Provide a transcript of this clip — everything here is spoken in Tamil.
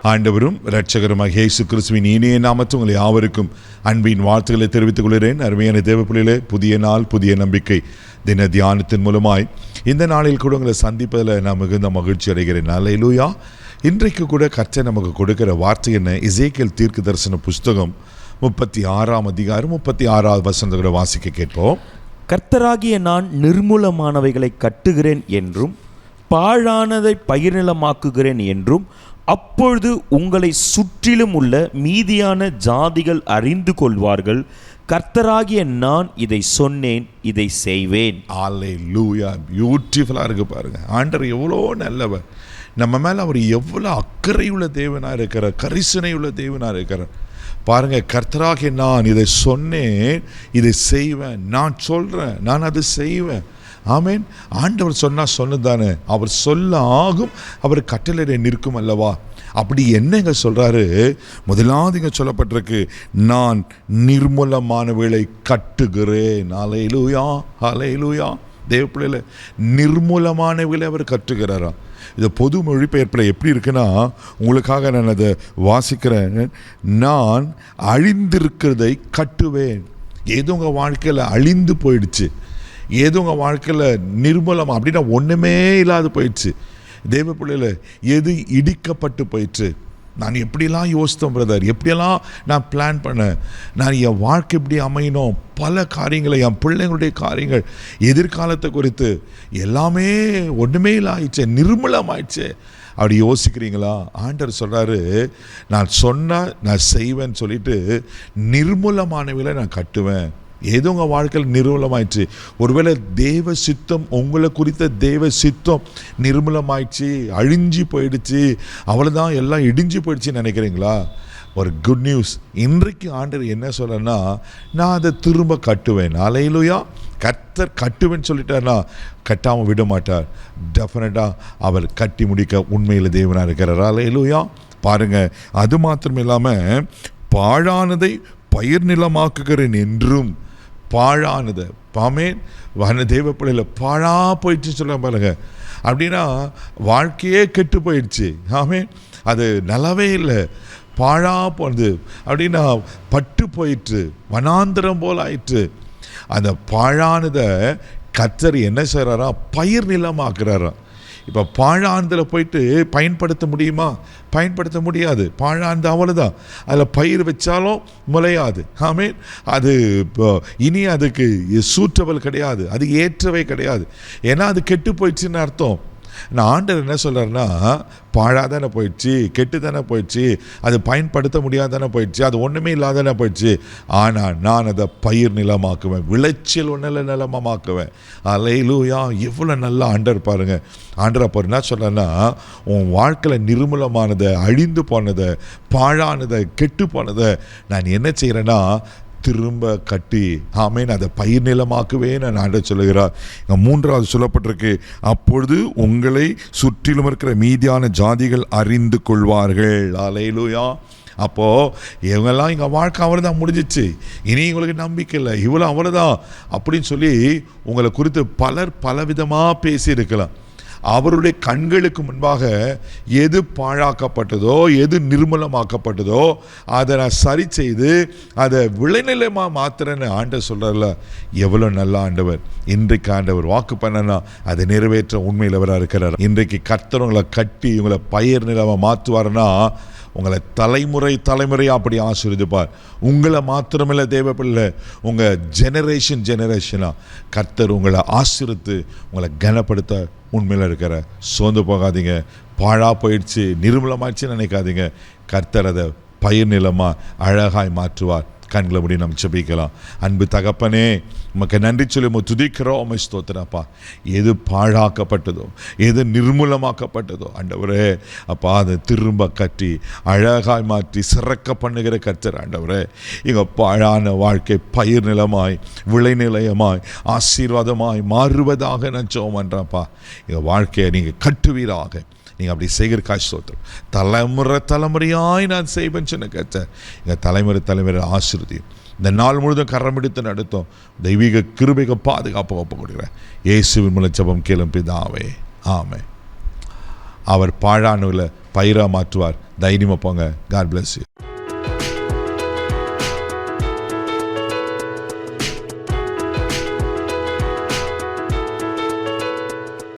ஆண்டவரும் இரட்சகருமாக இயேசு கிறிஸ்துவின் இனிய நாமத்தில் உங்களை யாவருக்கும் அன்பின் வாழ்த்துக்களை தெரிவித்துக் கொள்கிறேன். அருமையான தேவப்பிள்ளைகளே, புதிய நாள், புதிய நம்பிக்கை தின தியானத்தின் மூலமாய் இந்த நாளில் கூட உங்களை சந்திப்பதில் நான் மிகுந்த மகிழ்ச்சி அடைகிறேன். அல்லேலூயா. இன்றைக்கு கூட கர்த்தர் நமக்கு கொடுக்கிற வார்த்தை என்ன? எசேக்கியேல் தீர்க்க தரிசன புஸ்தகம் 36ஆம் அதிகாரம் 36வது வசனத்தை வாசிக்க கேட்போம். கர்த்தராகிய நான் நிர்மூலமானவைகளை கட்டுகிறேன் என்றும் பாழானதை பயிர்நிலமாக்குகிறேன் என்றும் அப்பொழுது உங்களை சுற்றிலும் உள்ள மீதியான ஜாதிகள் அறிந்து கொள்வார்கள். கர்த்தராகிய நான் இதை சொன்னேன், இதை செய்வேன். அல்லேலூயா. பியூட்டிஃபுல்லாக இருக்கு பாருங்க. ஆண்டவர் எவ்வளோ நல்லவர், நம்ம மேலே அவர் எவ்வளோ அக்கறையுள்ள தேவனாக இருக்கிறார், கரிசனையுள்ள தேவனாக இருக்கிறார் பாருங்க. கர்த்தராகிய நான் இதை சொன்னேன், இதை செய்வேன். நான் சொல்கிறேன், நான் அதை செய்வேன். ஆமேன். ஆண்டவர் சொன்னால் சொன்னதானே, அவர் சொல்ல ஆகும், அவர் கட்டளை நிற்கும் அல்லவா? அப்படி என்னங்க சொல்கிறாரு? முதலாவது இங்கே சொல்லப்பட்டிருக்கு, நான் நிர்மூலமானவைகளை கட்டுகிறேன். அல்லேலூயா, அல்லேலூயா. தேவப்பிள்ளையில நிர்மூலமானவைகளை அவர் கட்டுகிறாரா? இது பொது மொழிபெயர்ப்பில் எப்படி இருக்குன்னா, உங்களுக்காக நான் அதை வாசிக்கிறேன். நான் அழிந்திருக்கிறதை கட்டுவேன். ஏதோ உங்கள் வாழ்க்கையில் அழிந்து போயிடுச்சு, ஏதோ உங்கள் வாழ்க்கையில் நிர்மூலம் அப்படின்னா ஒன்றுமே இல்லாது போயிடுச்சு. தேவ பிள்ளையில் எது இடிக்கப்பட்டு போயிடுச்சு. நான் எப்படியெல்லாம் யோசித்தேன் பிரதர், எப்படியெல்லாம் நான் பிளான் பண்ணேன், நான் என் வாழ்க்கை எப்படி அமையணும், பல காரியங்களை, என் பிள்ளைங்களுடைய காரியங்கள், எதிர்காலத்தை குறித்து எல்லாமே ஒன்றுமே இல்லாயிடுச்சு, நிர்மூலமாயிடுச்சு. அப்படி யோசிக்கிறீங்களா? ஆண்டவர் சொல்கிறாரு, நான் சொன்னால் நான் செய்வேன்னு சொல்லிட்டு நிர்மூலமானவைகளை நான் கட்டுவேன். ஏதோ உங்கள் வாழ்க்கையில் நிர்மூலமாயிடுச்சு. ஒருவேளை தேவ சித்தம், உங்களை குறித்த தேவ சித்தம் நிர்மூலமாயிடுச்சு, அழிஞ்சு போயிடுச்சு, அவ்வளோதான், எல்லாம் இடிஞ்சு போயிடுச்சுன்னு நினைக்கிறீங்களா? ஒரு குட் நியூஸ். இன்றைக்கு ஆண்டவர் என்ன சொல்கிறேன்னா, நான் அதை திரும்ப கட்டுவேன். அல்லேலூயா. கர்த்தர் கட்டுவேன்னு சொல்லிட்டார்னா கட்டாமல் விட மாட்டார். டெஃபினட்டாக அவர் கட்டி முடிக்க உண்மையில் தேவனாக இருக்கிறார். அல்லேலூயா. பாருங்கள், அது மாத்திரம் இல்லாமல் பாழானதை பயிர் நிலமாக்குகிறேன் என்றும், பாழானது பாமேன் வன தேவ பிள்ளையில் பாழா போயிடுச்சு சொல்ல பாருங்க. அப்படின்னா வாழ்க்கையே கெட்டு போயிடுச்சு. ஆமேன். அது நல்லாவே இல்லை, பாழா போனது. அப்படின்னா பட்டு போயிட்டு வனாந்திரம் போல் ஆயிற்று. அந்த பாழானதை கர்த்தர் என்ன செய்கிறாரா? பயிர் நிலமாக்குறாரா. இப்போ பாழானதில் போயிட்டு பயன்படுத்த முடியுமா? பயன்படுத்த முடியாது. பாழானது அவ்வளோதான், அதில் பயிர் வச்சாலும் முளையாது. ஆமேன். அது இப்போ இனி அதுக்கு சூட்டபிள் கிடையாது, அது ஏற்றவை கிடையாது. ஏன்னா அது கெட்டு போயிடுச்சுன்னு அர்த்தம். நான் ஆண்டவர் என்ன சொல்கிறாருன்னா, பாழாதானே போயிடுச்சு, கெட்டு தானே போயிடுச்சு, அது பயன்படுத்த முடியாதானே போயிடுச்சு, அது ஒன்றுமே இல்லாதானே போயிடுச்சு. ஆனால் நான் அதை பயிர் நிலமாக்குவேன், விளைச்சல் ஒன்றில் நிலமாக்குவேன். அல்லேலூயா. எவ்வளோ நல்லா ஆண்டவர் பாருங்க. ஆண்டவர் அப்போ என்ன சொல்கிறேன்னா, உன் வாழ்க்கையில் நிர்மூலமானதை, அழிந்து போனதை, பாழானதை, கெட்டு போனதை நான் என்ன செய்கிறேன்னா திரும்ப கட்டி, ஆமேன், அதை பயிர் நிலமாக்குவேன் நான் ஆண்டவர் சொல்லுகிறார். மூன்றாவது சொல்லப்பட்டிருக்கு, அப்பொழுது உங்களை சுற்றிலும் இருக்கிற மீதியான ஜாதிகள் அறிந்து கொள்வார்கள். அல்லேலூயா. அப்போது இவங்கெல்லாம் எங்கள் வாழ்க்கை அவ்வளோதான், முடிஞ்சிச்சு, இனி உங்களுக்கு நம்பிக்கை இல்லை, இவ்வளோ அவ்வளோதான் அப்படின்னு சொல்லி உங்களை குறித்து பலர் பலவிதமாக பேசியிருக்கலாம். அவருடைய கண்களுக்கு முன்பாக எது பாழாக்கப்பட்டதோ, எது நிர்மூலமாக்கப்பட்டதோ அதை நான் சரி செய்து அதை விளைநிலமாக மாத்திரன்னு ஆண்டவர் சொல்கிறார்ல. எவ்வளோ நல்ல ஆண்டவர். இன்றைக்கு ஆண்டவர் வாக்கு பண்ணனா அதை நிறைவேற்ற உண்மையில் அவராக இருக்கிறார். இன்றைக்கு கர்த்தர் உங்களை கட்டி உங்களை பயிர் நிலமாக மாற்றுவார்னா உங்களை தலைமுறை தலைமுறையாக அப்படி ஆசீர்வதிப்பார். உங்களை மாத்திரமில்லை தேவ பிள்ளை, உங்கள் ஜெனரேஷனாக கர்த்தர் உங்களை ஆசீர்வதித்து உங்களை கனப்படுத்த உண்மையில் இருக்கிற. சோர்ந்து போகாதீங்க. பாழா போயிடுச்சு, நிர்மூலமாயிடுச்சுன்னு நினைக்காதீங்க. கர்த்தர் அதை பயிர் நிலமாக அழகாய் மாற்றுவார். கண்களை முடி நம்ம ஜெபிக்கலாம். அன்பு தகப்பனே, உமக்கு நன்றி சொல்லி துதிக்கிறோம், உம்மை ஸ்தோத்திரப்பா. எது பாழாக்கப்பட்டதோ, எது நிர்மூலமாக்கப்பட்டதோ ஆண்டவரே அப்பா, அதை திரும்ப கட்டி அழகாய் மாற்றி சிறக்க பண்ணுகிற கர்த்தர் ஆண்டவரே. எங்கள் பாழான வாழ்க்கை பயிர் நிலமாய், விளைநிலையமாய், ஆசீர்வாதமாய் மாறுவதாக நான் ஜெபம் பண்ணுறேன்ப்பா. எங்கள் வாழ்க்கையை நீங்கள் கட்டுவீராக. நீங்கள் அப்படி செய்கிற காசு ஸ்தோத்திரம். தலைமுறை தலைமுறையாய் நான் செய்வேன்னு சொன்ன கர்த்தர் எங்கள் தலைமுறை ஆசீர்வதியும். இந்த நாள் முழுதும் கரம் எடுத்து நடத்தும் தெய்வீக கிருபைக்கு பாதுகாப்பாக ஒப்பு கொடுக்குறேன். இயேசுவின் மூலம் ஜெபம் கேளும் பிதாவே, ஆமென். அவர் பாழானவில் பயிராக மாற்றுவார். தைரியமாக போங்க. God bless you.